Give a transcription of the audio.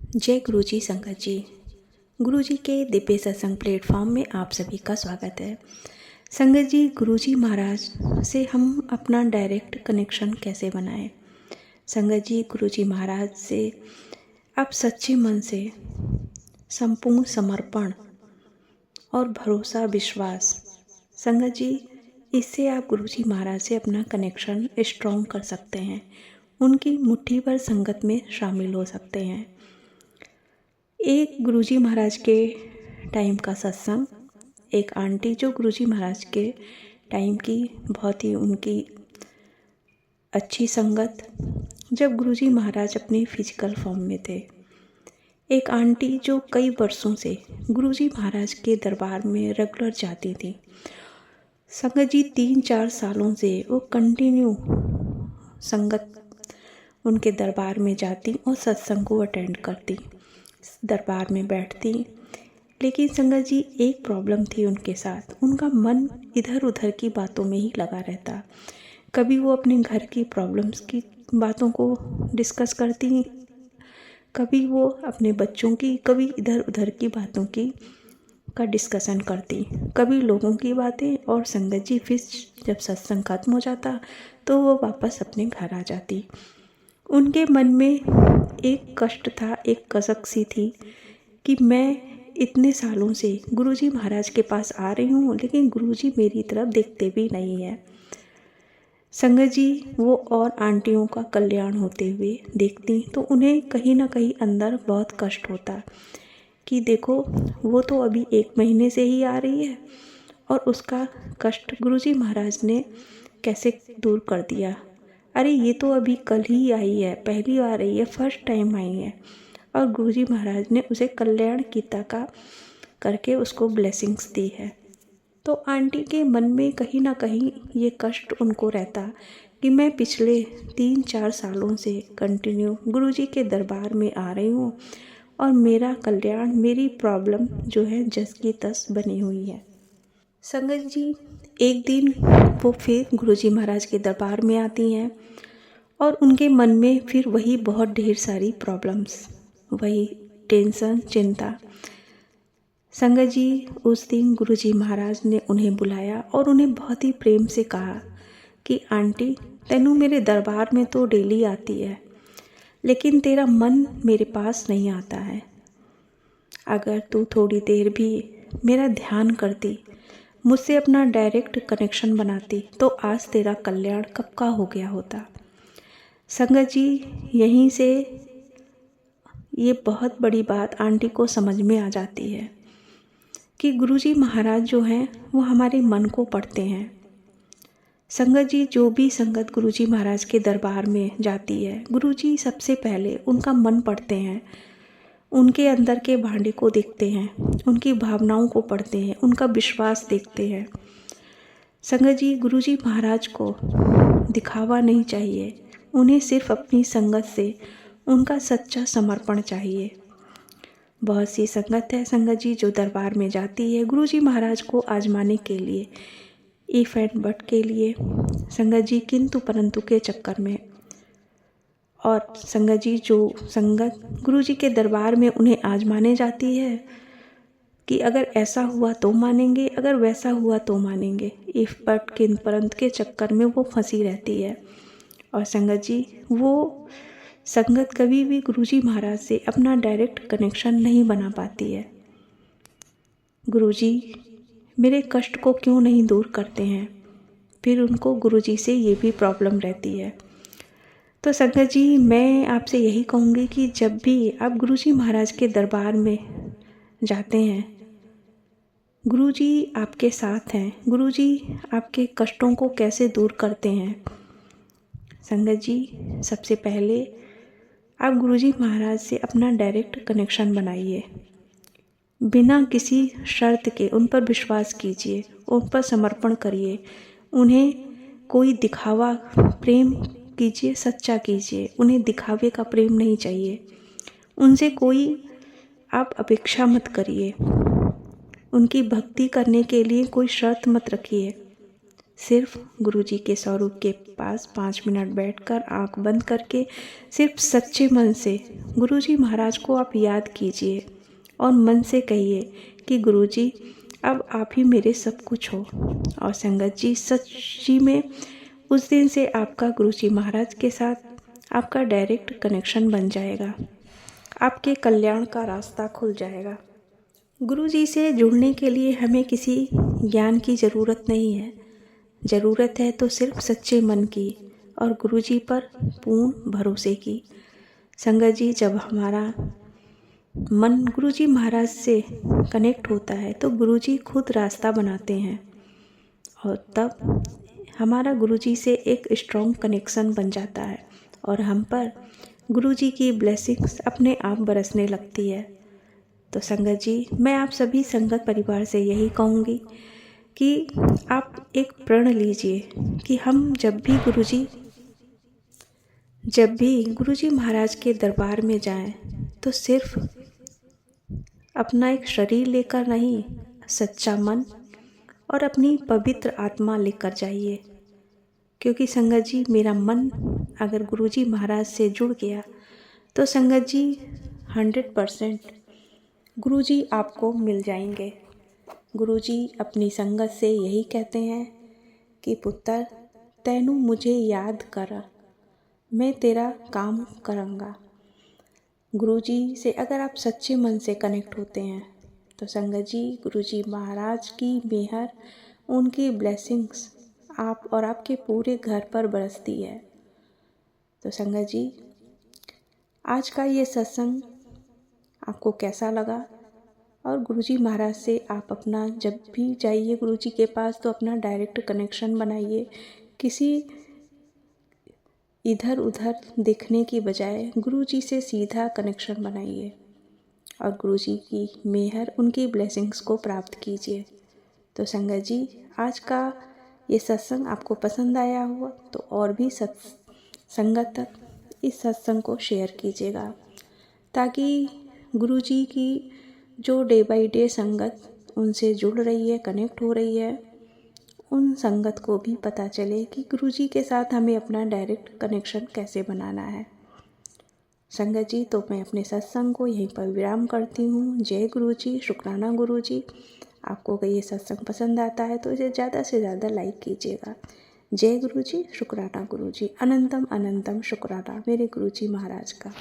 जय गुरु जी संगत जी। गुरु जी के दिव्य सत्संग प्लेटफॉर्म में आप सभी का स्वागत है। संगत जी, गुरु जी महाराज से हम अपना डायरेक्ट कनेक्शन कैसे बनाएं? संगत जी, गुरु जी महाराज से आप सच्चे मन से संपूर्ण समर्पण और भरोसा विश्वास, संगत जी, इससे आप गुरु जी महाराज से अपना कनेक्शन स्ट्रॉन्ग कर सकते हैं। उनकी मुट्ठी भर संगत में शामिल हो सकते हैं। एक गुरुजी महाराज के टाइम का सत्संग, एक आंटी जो गुरुजी महाराज के टाइम की बहुत ही उनकी अच्छी संगत, जब गुरुजी महाराज अपने फिजिकल फॉर्म में थे। एक आंटी जो कई वर्षों से गुरुजी महाराज के दरबार में रेगुलर जाती थी। संगत जी 3-4 सालों से वो कंटिन्यू संगत उनके दरबार में जाती और सत्संग को अटेंड करती, दरबार में बैठती। लेकिन संगत जी एक प्रॉब्लम थी उनके साथ, उनका मन इधर उधर की बातों में ही लगा रहता। कभी वो अपने घर की प्रॉब्लम्स की बातों को डिस्कस करती, कभी वो अपने बच्चों की, कभी इधर उधर की बातों की का डिस्कशन करती, कभी लोगों की बातें। और संगत जी फिर जब सत्संग खत्म हो जाता तो वो वापस अपने घर आ जाती। उनके मन में एक कष्ट था, एक कसक सी थी कि मैं इतने सालों से गुरुजी महाराज के पास आ रही हूँ, लेकिन गुरुजी मेरी तरफ देखते भी नहीं है। संगत जी वो और आंटियों का कल्याण होते हुए देखती तो उन्हें कहीं ना कहीं अंदर बहुत कष्ट होता कि देखो, वो तो अभी 1 महीने से ही आ रही है और उसका कष्ट गुरुजी महाराज ने कैसे दूर कर दिया। अरे ये तो अभी कल ही आई है, पहली बार आई है, फर्स्ट टाइम आई है, और गुरुजी महाराज ने उसे कल्याण गीता का करके उसको ब्लेसिंग्स दी है। तो आंटी के मन में कहीं ना कहीं ये कष्ट उनको रहता कि मैं पिछले 3-4 सालों से कंटिन्यू गुरुजी के दरबार में आ रही हूँ और मेरा कल्याण, मेरी प्रॉब्लम जो है जस की तस बनी हुई है। संगत जी एक दिन वो फिर गुरुजी महाराज के दरबार में आती हैं और उनके मन में फिर वही बहुत ढेर सारी प्रॉब्लम्स, वही टेंशन, चिंता। संगत जी उस दिन गुरुजी महाराज ने उन्हें बुलाया और उन्हें बहुत ही प्रेम से कहा कि आंटी, तैनू मेरे दरबार में तो डेली आती है, लेकिन तेरा मन मेरे पास नहीं आता है। अगर तू थोड़ी देर भी मेरा ध्यान करती, मुझसे अपना डायरेक्ट कनेक्शन बनाती, तो आज तेरा कल्याण कब का हो गया होता। संगत जी यहीं से ये बहुत बड़ी बात आंटी को समझ में आ जाती है कि गुरुजी महाराज जो हैं वो हमारे मन को पढ़ते हैं। संगत जी जो भी संगत गुरुजी महाराज के दरबार में जाती है, गुरुजी सबसे पहले उनका मन पढ़ते हैं, उनके अंदर के भांडे को देखते हैं, उनकी भावनाओं को पढ़ते हैं, उनका विश्वास देखते हैं। संगत जी गुरुजी महाराज को दिखावा नहीं चाहिए, उन्हें सिर्फ अपनी संगत से उनका सच्चा समर्पण चाहिए। बहुत सी संगत है संगत जी जो दरबार में जाती है गुरुजी महाराज को आजमाने के लिए, इफ एंड बट के लिए, संगत जी किंतु परंतु के चक्कर में। और संगत जी जो संगत गुरुजी के दरबार में उन्हें आजमाने जाती है कि अगर ऐसा हुआ तो मानेंगे, अगर वैसा हुआ तो मानेंगे, इफ बट किंतु परंतु के चक्कर में वो फंसी रहती है। और संगत जी वो संगत कभी भी गुरुजी महाराज से अपना डायरेक्ट कनेक्शन नहीं बना पाती है। गुरुजी मेरे कष्ट को क्यों नहीं दूर करते हैं, फिर उनको गुरुजी से ये भी प्रॉब्लम रहती है। तो संगत जी मैं आपसे यही कहूँगी कि जब भी आप गुरुजी महाराज के दरबार में जाते हैं, गुरुजी आपके साथ हैं, गुरुजी आपके कष्टों को कैसे दूर करते हैं। संगत जी सबसे पहले आप गुरुजी महाराज से अपना डायरेक्ट कनेक्शन बनाइए, बिना किसी शर्त के उन पर विश्वास कीजिए, उन पर समर्पण करिए, उन्हें कोई दिखावा प्रेम कीजिए, सच्चा कीजिए, उन्हें दिखावे का प्रेम नहीं चाहिए। उनसे कोई आप अपेक्षा मत करिए, उनकी भक्ति करने के लिए कोई शर्त मत रखिए। सिर्फ गुरुजी के स्वरूप के पास 5 मिनट बैठकर आंख बंद करके सिर्फ सच्चे मन से गुरुजी महाराज को आप याद कीजिए और मन से कहिए कि गुरुजी अब आप ही मेरे सब कुछ हो। और संगत जी, सच्ची में उस दिन से आपका गुरुजी महाराज के साथ आपका डायरेक्ट कनेक्शन बन जाएगा। आपके कल्याण का रास्ता खुल जाएगा। गुरुजी से जुड़ने के लिए हमें किसी ज्ञान की ज़रूरत नहीं है। ज़रूरत है तो सिर्फ सच्चे मन की और गुरुजी पर पूर्ण भरोसे की। संगत जी, जब हमारा मन गुरुजी महाराज से कनेक्ट होता है तो गुरुजी खुद रास्ता बनाते हैं और तब हमारा गुरुजी से एक स्ट्रॉन्ग कनेक्शन बन जाता है और हम पर गुरुजी की ब्लेसिंग्स अपने आप बरसने लगती है। तो संगत जी, मैं आप सभी संगत परिवार से यही कहूँगी कि आप एक प्रण लीजिए कि हम जब भी गुरुजी महाराज के दरबार में जाएं तो सिर्फ अपना एक शरीर लेकर नहीं, सच्चा मन और अपनी पवित्र आत्मा लेकर जाइए। क्योंकि संगत जी, मेरा मन अगर गुरुजी महाराज से जुड़ गया तो संगत जी 100% गुरुजी आपको मिल जाएंगे। गुरुजी अपनी संगत से यही कहते हैं कि पुत्र, तैनू मुझे याद कर, मैं तेरा काम करूँगा। गुरुजी से अगर आप सच्चे मन से कनेक्ट होते हैं तो संगत जी, गुरुजी महाराज की मेहर, उनकी ब्लेसिंग्स आप और आपके पूरे घर पर बरसती है। तो संगत जी, आज का ये सत्संग आपको कैसा लगा? और गुरुजी महाराज से आप अपना जब भी जाइए गुरुजी के पास तो अपना डायरेक्ट कनेक्शन बनाइए। किसी इधर उधर देखने की बजाय गुरुजी से सीधा कनेक्शन बनाइए और गुरुजी की मेहर, उनकी ब्लेसिंग्स को प्राप्त कीजिए। तो संगत जी, आज का ये सत्संग आपको पसंद आया हुआ तो और भी संगत तक इस सत्संग को शेयर कीजिएगा ताकि गुरुजी की जो डे बाय डे संगत उनसे जुड़ रही है, कनेक्ट हो रही है, उन संगत को भी पता चले कि गुरुजी के साथ हमें अपना डायरेक्ट कनेक्शन कैसे बनाना है। संगत जी, तो मैं अपने सत्संग को यहीं पर विराम करती हूँ। जय गुरुजी, शुक्राना गुरुजी। आपको अगर ये सत्संग पसंद आता है तो इसे ज़्यादा से ज़्यादा लाइक कीजिएगा। जय गुरुजी, शुक्राना गुरुजी, अनंतम अनंतम शुक्राना मेरे गुरुजी महाराज का।